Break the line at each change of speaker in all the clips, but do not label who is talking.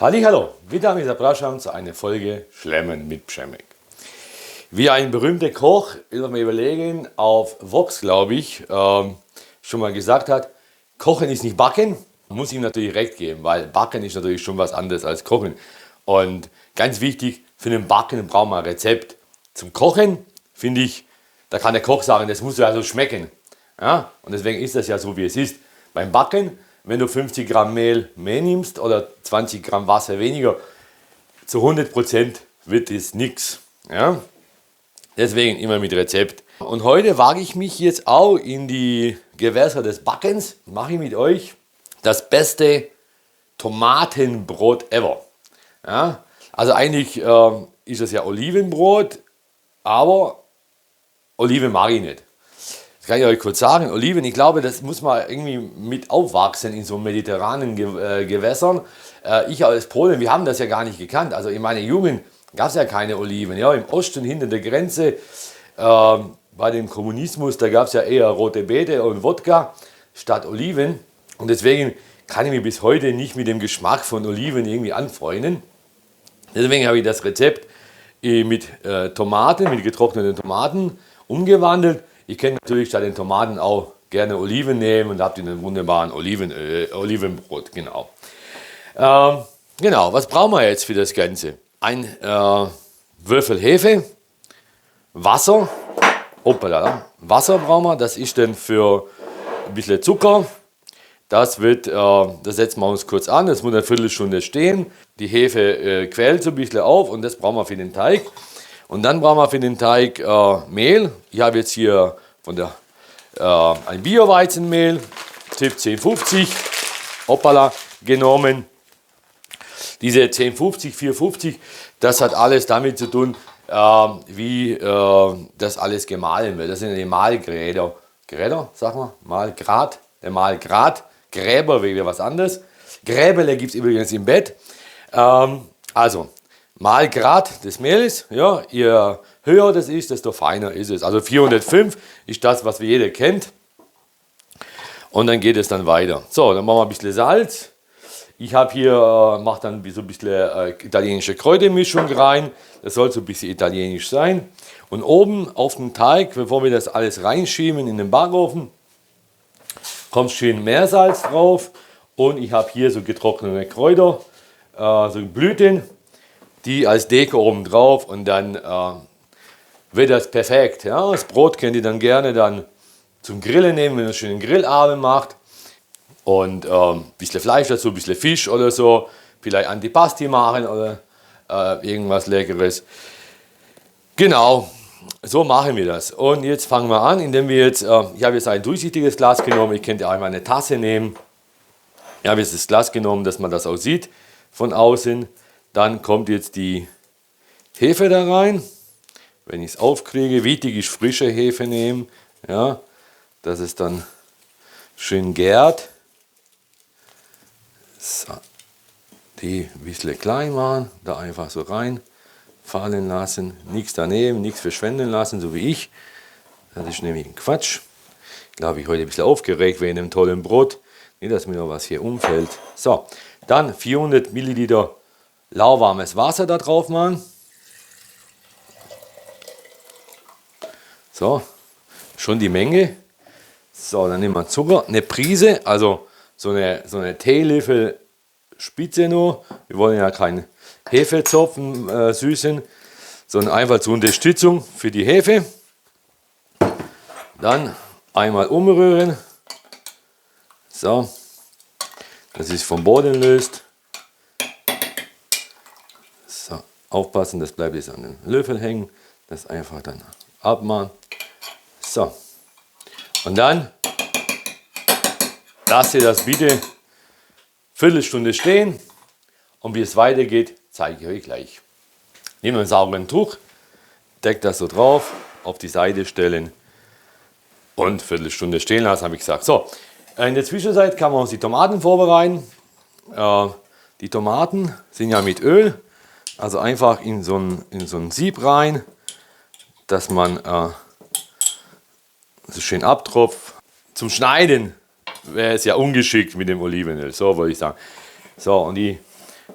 Hallo, wieder mit Zapraszam zu einer Folge Schlemmen mit Przemek. Wie ein berühmter Koch, ich mir überlegen, auf Vox glaube ich, schon mal gesagt hat, Kochen ist nicht Backen, muss ihm natürlich recht geben, weil Backen ist natürlich schon was anderes als Kochen. Und ganz wichtig, für den Backen braucht man ein Rezept. Zum Kochen, finde ich, da kann der Koch sagen, das muss ja so schmecken. Ja? Und deswegen ist das ja so, wie es ist. Beim Backen, wenn du 50 Gramm Mehl mehr nimmst oder 20 Gramm Wasser weniger, zu 100% wird es nichts. Ja? Deswegen immer mit Rezept. Und heute wage ich mich jetzt auch in die Gewässer des Backens. Mache ich mit euch das beste Tomatenbrot ever. Ja? Also eigentlich ist es ja Olivenbrot, aber Oliven mag ich nicht. Das kann ich euch kurz sagen. Oliven, ich glaube, das muss man irgendwie mit aufwachsen in so mediterranen Gewässern. Ich als Polen, wir haben das ja gar nicht gekannt. Also in meiner Jugend gab es ja keine Oliven. Ja, im Osten hinter der Grenze, bei dem Kommunismus, da gab es ja eher rote Beete und Wodka statt Oliven. Und deswegen kann ich mich bis heute nicht mit dem Geschmack von Oliven irgendwie anfreunden. Deswegen habe ich das Rezept mit Tomaten, mit getrockneten Tomaten umgewandelt. Ich kann natürlich statt den Tomaten auch gerne Oliven nehmen und habt ihr einen wunderbaren Olivenbrot. Genau. Genau, was brauchen wir jetzt für das Ganze? Ein Würfel Hefe, Wasser, Wasser brauchen wir, das ist dann für ein bisschen Zucker. Das setzen wir uns kurz an, das muss eine Viertelstunde stehen. Die Hefe quält so ein bisschen auf und das brauchen wir für den Teig. Und dann brauchen wir für den Teig Mehl. Ich habe jetzt hier ein Bio-Weizenmehl, Tipp 1050, genommen. Diese 1050, 450, das hat alles damit zu tun, wie das alles gemahlen wird. Das sind die Mahlgräder. Gräder, sag mal, Mahlgrad, der Mahlgrad. Gräber wäre was anderes. Gräberle gibt es übrigens im Bett. Also, Mahlgrad des Mehls, ja, je höher das ist, desto feiner ist es. Also 405 ist das, was jeder kennt. Und dann geht es dann weiter. So, dann machen wir ein bisschen Salz. Ich habe hier, mache dann so ein bisschen italienische Kräutermischung rein. Das soll so ein bisschen italienisch sein. Und oben auf dem Teig, bevor wir das alles reinschieben in den Backofen, kommt schön Meersalz drauf. Und ich habe hier so getrocknete Kräuter, so Blüten, die als Deko oben drauf, und dann wird das perfekt. Ja? Das Brot könnt ihr dann gerne dann zum Grillen nehmen, wenn ihr schön einen Grillabend macht. Und ein bisschen Fleisch dazu, ein bisschen Fisch oder so. Vielleicht Antipasti machen oder irgendwas Leckeres. Genau, so machen wir das. Und jetzt fangen wir an, indem wir jetzt, ich habe jetzt ein durchsichtiges Glas genommen. Ich könnte einmal eine Tasse nehmen. Ich habe jetzt das Glas genommen, dass man das auch sieht von außen. Dann kommt jetzt die Hefe da rein. Wenn ich es aufkriege, wichtig ist frische Hefe nehmen, ja, dass es dann schön gärt. So, die ein bisschen klein machen, da einfach so rein fallen lassen, nichts daneben, nichts verschwenden lassen, so wie ich. Das ist nämlich ein Quatsch. Ich glaube, ich heute ein bisschen aufgeregt wegen dem tollen Brot. Nicht, dass mir noch was hier umfällt. So, dann 400 Milliliter lauwarmes Wasser da drauf machen. So, schon die Menge. So, dann nehmen wir Zucker, eine Prise, also so eine Teelöffel Spitze nur. Wir wollen ja keinen Hefezopfen süßen, sondern einfach zur Unterstützung für die Hefe. Dann einmal umrühren. So, dass es vom Boden löst. So, aufpassen, das bleibt jetzt an den Löffel hängen. Das einfach dann abmachen. So, und dann lasst ihr das bitte Viertelstunde stehen, und wie es weitergeht, zeige ich euch gleich. Nehmen wir ein sauberes Tuch, deckt das so drauf, auf die Seite stellen und Viertelstunde stehen lassen, habe ich gesagt. So, in der Zwischenzeit kann man uns die Tomaten vorbereiten. Die Tomaten sind ja mit Öl, also einfach in so ein Sieb rein, dass man so schön abtropft. Zum Schneiden wäre es ja ungeschickt mit dem Olivenöl, so wollte ich sagen. So, und die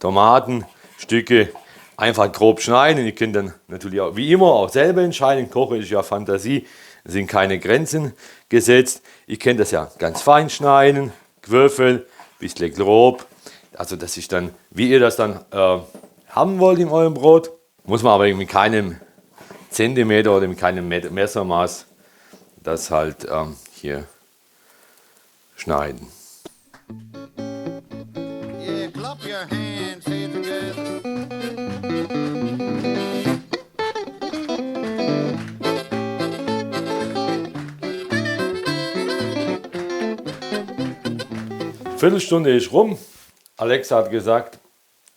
Tomatenstücke einfach grob schneiden. Ihr könnt dann natürlich auch wie immer auch selber entscheiden. Kochen ist ja Fantasie, es sind keine Grenzen gesetzt. Ihr könnt das ja ganz fein schneiden, Würfel, bisschen grob. Also das ist dann, wie ihr das dann haben wollt in eurem Brot. Muss man aber mit keinem Zentimeter oder mit keinem Messermaß das halt hier schneiden.
Yeah, clap your hands, say together.
Viertelstunde ist rum. Alexa hat gesagt,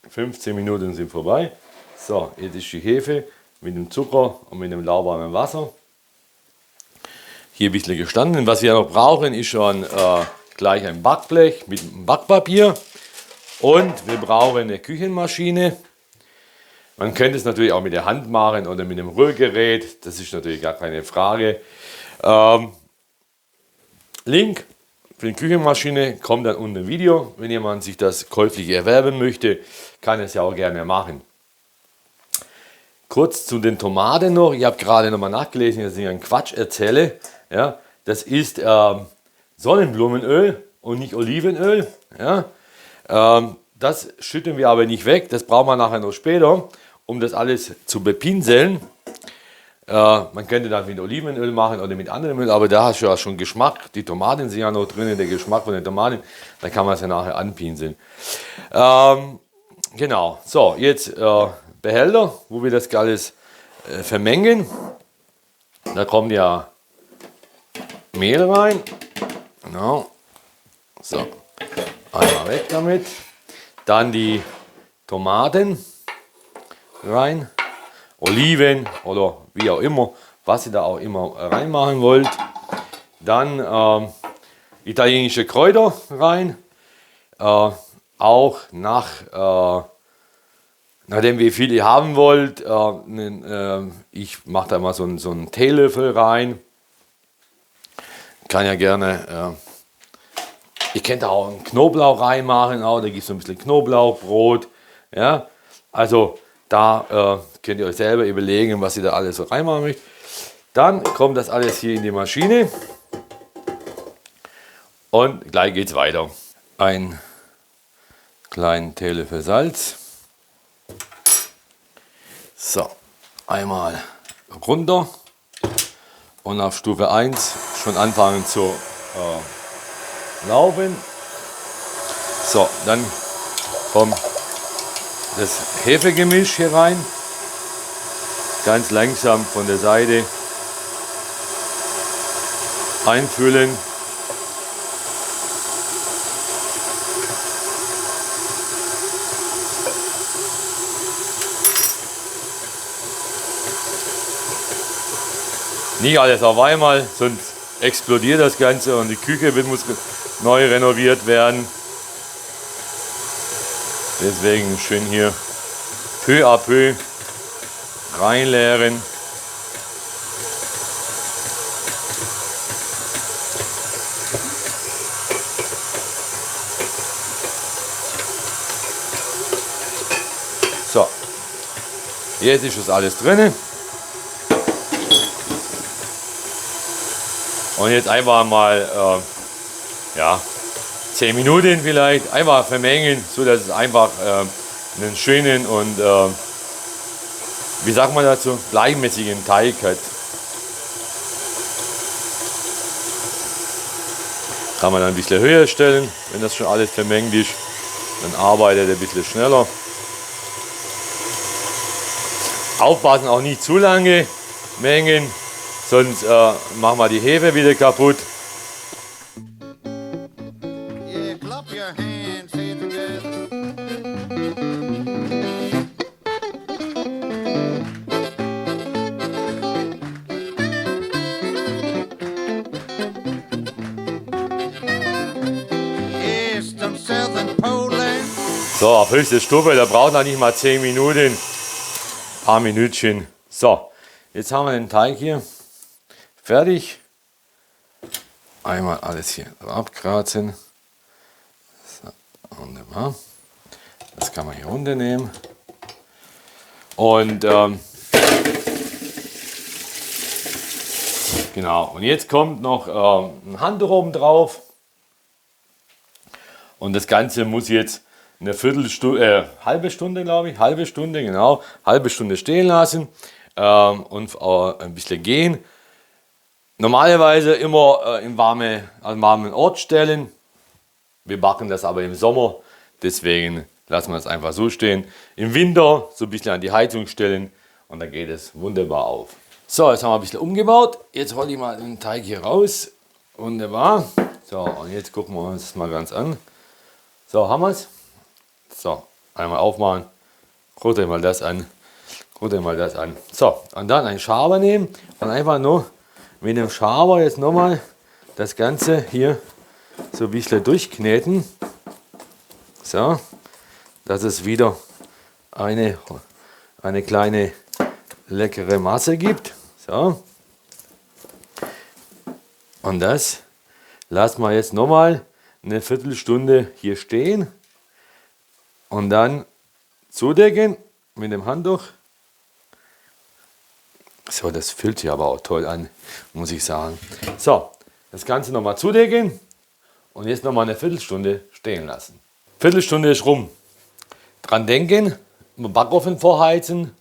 15 Minuten sind vorbei. So, jetzt ist die Hefe mit dem Zucker und mit dem lauwarmen Wasser hier ein bisschen gestanden. Was wir noch brauchen, ist schon gleich ein Backblech mit Backpapier und wir brauchen eine Küchenmaschine. Man könnte es natürlich auch mit der Hand machen oder mit einem Rührgerät, das ist natürlich gar keine Frage. Link für die Küchenmaschine kommt dann unter dem Video. Wenn jemand sich das käuflich erwerben möchte, kann es ja auch gerne machen. Kurz zu den Tomaten noch. Ich habe gerade nochmal nachgelesen, dass ich einen Quatsch erzähle. Ja, das ist Sonnenblumenöl und nicht Olivenöl. Ja, das schütten wir aber nicht weg. Das brauchen wir nachher noch später, um das alles zu bepinseln. Man könnte das mit Olivenöl machen oder mit anderem Öl, aber da hast du ja schon Geschmack. Die Tomaten sind ja noch drin, der Geschmack von den Tomaten. Da kann man es ja nachher anpinseln. Genau, so, jetzt Behälter, wo wir das alles vermengen. Da kommt ja Mehl rein. Genau. So, einmal weg damit. Dann die Tomaten rein. Oliven oder wie auch immer, was ihr da auch immer reinmachen wollt. Dann italienische Kräuter rein. Auch nachdem wie viel ihr haben wollt, ich mache da mal so einen Teelöffel rein. Kann ja gerne, ihr könnt da auch einen Knoblauch reinmachen, da gibt es so ein bisschen Knoblauchbrot. Ja? Also da könnt ihr euch selber überlegen, was ihr da alles so reinmachen möchtet. Dann kommt das alles hier in die Maschine und gleich geht es weiter. Einen kleinen Teelöffel Salz. So, einmal runter und auf Stufe 1 schon anfangen zu laufen. So, dann kommt das Hefegemisch hier rein, ganz langsam von der Seite einfüllen. Nicht alles auf einmal, sonst explodiert das Ganze und die Küche muss neu renoviert werden. Deswegen schön hier peu à peu reinleeren. So, jetzt ist das alles drin. Und jetzt einfach mal 10 Minuten vielleicht einfach vermengen, so dass es einfach einen schönen und wie sagt man dazu, gleichmäßigen Teig hat. Kann man dann ein bisschen höher stellen, wenn das schon alles vermengt ist, dann arbeitet er ein bisschen schneller. Aufpassen, auch nicht zu lange mengen, sonst machen wir die Hefe wieder kaputt.
Yeah, clap your hands, say together. Eastern, Southern Poland.
So, auf höchste Stufe, da braucht noch nicht mal 10 Minuten, ein paar Minütchen. So, jetzt haben wir den Teig hier fertig. Einmal alles hier abkratzen. So, wunderbar. Das kann man hier runternehmen. Und genau, und jetzt kommt noch ein Handtuch oben drauf. Und das Ganze muss jetzt eine halbe Stunde, glaube ich, halbe Stunde, genau, halbe Stunde stehen lassen und ein bisschen gehen. Normalerweise immer im warmen Ort stellen. Wir backen das aber im Sommer, deswegen lassen wir es einfach so stehen. Im Winter so ein bisschen an die Heizung stellen und dann geht es wunderbar auf. So, jetzt haben wir ein bisschen umgebaut. Jetzt hole ich mal den Teig hier raus. Wunderbar. So, und jetzt gucken wir uns das mal ganz an. So, haben wir es. So, einmal aufmachen. Guckt euch mal das an. Guckt euch mal das an. So, und dann einen Schaber nehmen und einfach nur mit dem Schaber jetzt nochmal das Ganze hier so ein bisschen durchkneten. So, dass es wieder eine kleine leckere Masse gibt. So. Und das lassen wir jetzt nochmal eine Viertelstunde hier stehen und dann zudecken mit dem Handtuch. So, das fühlt sich aber auch toll an, muss ich sagen. So, das Ganze nochmal zudecken und jetzt nochmal eine Viertelstunde stehen lassen. Viertelstunde ist rum. Dran denken, im Backofen vorheizen.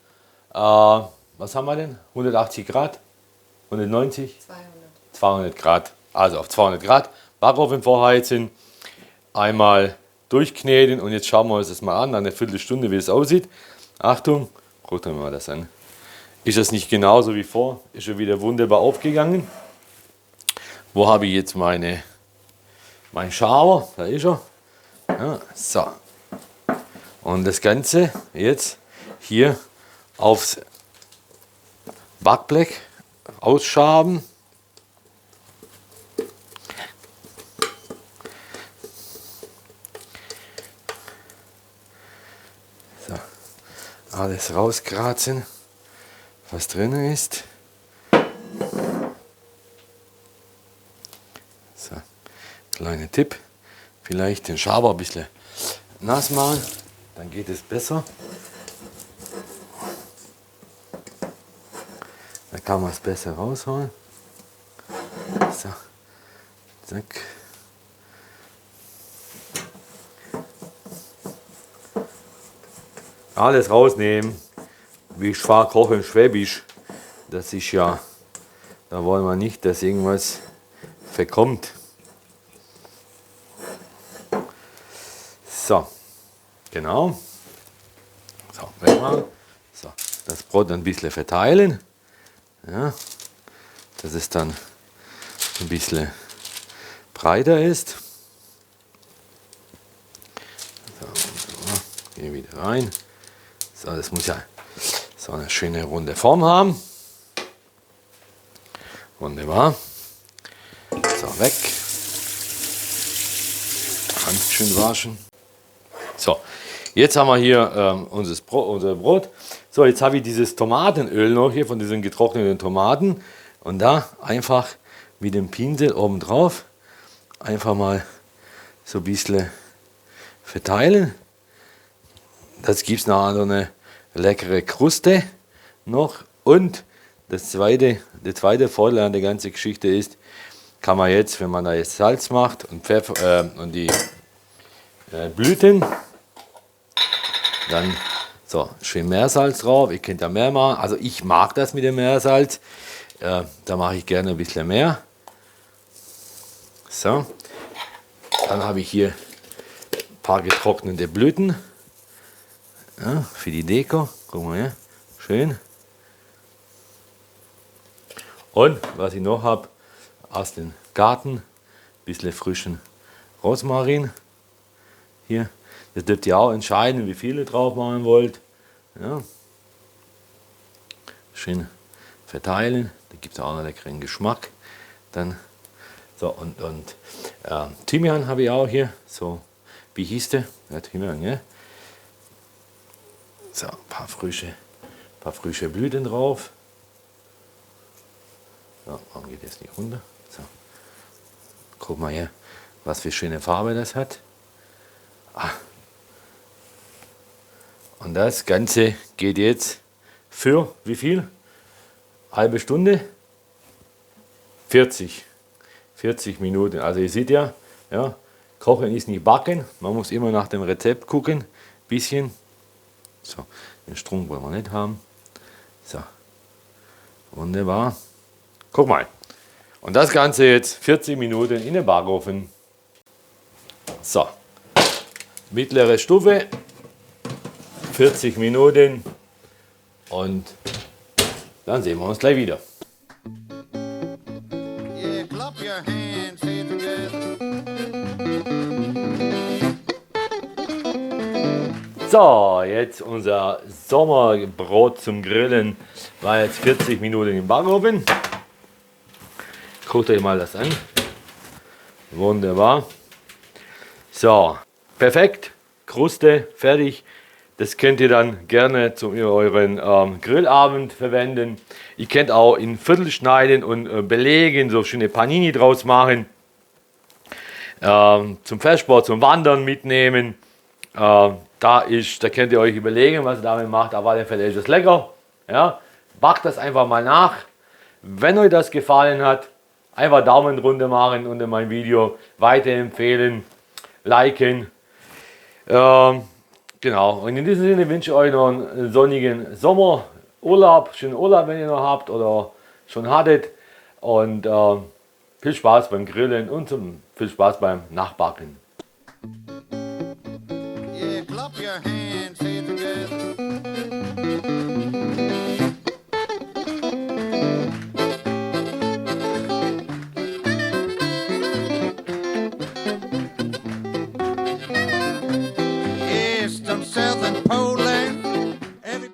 Was haben wir denn? 180 Grad? 190? 200 Grad. Also auf 200 Grad. Backofen vorheizen. Einmal durchkneten und jetzt schauen wir uns das mal an, eine Viertelstunde, wie es aussieht. Achtung, guckt euch mal das an. Ist das nicht genauso wie vor? Ist schon wieder wunderbar aufgegangen. Wo habe ich jetzt meinen Schaber? Da ist er. Ja, so. Und das Ganze jetzt hier aufs Backblech ausschaben. So. Alles rauskratzen, was drin ist. So. Kleiner Tipp, vielleicht den Schaber ein bisschen nass machen, dann geht es besser. Da kann man es besser rausholen. So, zack. Alles rausnehmen. Wie schwach kochen Schwäbisch. Das ist ja, da wollen wir nicht, dass irgendwas verkommt. So, genau. So, wegmachen. So, das Brot ein bisschen verteilen. Ja, dass es dann ein bisschen breiter ist. So, hier wieder rein. So, das muss ja so eine schöne runde Form haben. Wunderbar. So, weg. Hand schön waschen. So, jetzt haben wir hier unser Brot. So, jetzt habe ich dieses Tomatenöl noch hier von diesen getrockneten Tomaten. Und da einfach mit dem Pinsel oben drauf einfach mal so ein bisschen verteilen. Das gibt es nachher so eine leckere Kruste noch. Und die zweite Vorteil an der ganzen Geschichte ist, kann man jetzt, wenn man da jetzt Salz macht und Pfeffer und die Blüten, dann so schön Meersalz drauf. Ihr könnt ja mehr machen. Also ich mag das mit dem Meersalz. Da mache ich gerne ein bisschen mehr. So, dann habe ich hier ein paar getrocknete Blüten. Ja, für die Deko. Guck mal her. Schön. Und was ich noch habe, aus dem Garten, ein bisschen frischen Rosmarin. Hier. Das dürft ihr auch entscheiden, wie viel ihr drauf machen wollt. Ja. Schön verteilen. Da gibt es auch einen leckeren Geschmack. Dann so, und Thymian habe ich auch hier. So, wie hieß der? Ja, Thymian, ja. So, ein paar frische Blüten drauf. So, warum geht das nicht runter? So. Guck mal her, was für schöne Farbe das hat. Ah. Und das Ganze geht jetzt für wie viel? Halbe Stunde? 40 Minuten. Also ihr seht ja, Kochen ist nicht backen. Man muss immer nach dem Rezept gucken. Bisschen. So, den Strom wollen wir nicht haben. So, wunderbar. Guck mal. Und das Ganze jetzt 40 Minuten in den Backofen. So, mittlere Stufe, 40 Minuten und dann sehen wir uns gleich wieder.
Yeah, clap your hands, say together.
So, jetzt unser Sommerbrot zum Grillen war jetzt 40 Minuten im Backofen. Guckt euch mal das an. Wunderbar. So, perfekt. Kruste fertig. Das könnt ihr dann gerne zu euren Grillabend verwenden. Ihr könnt auch in Viertel schneiden und belegen, so schöne Panini draus machen. Zum Festsport, zum Wandern mitnehmen. Da könnt ihr euch überlegen, was ihr damit macht. Auf alle Fälle ist es lecker. Ja, backt das einfach mal nach. Wenn euch das gefallen hat, einfach Daumen runter machen unter mein Video, weiterempfehlen, liken. Genau, und in diesem Sinne wünsche ich euch noch einen sonnigen Sommerurlaub, schönen Urlaub, wenn ihr noch habt oder schon hattet. Und viel Spaß beim Grillen und viel Spaß beim Nachbacken.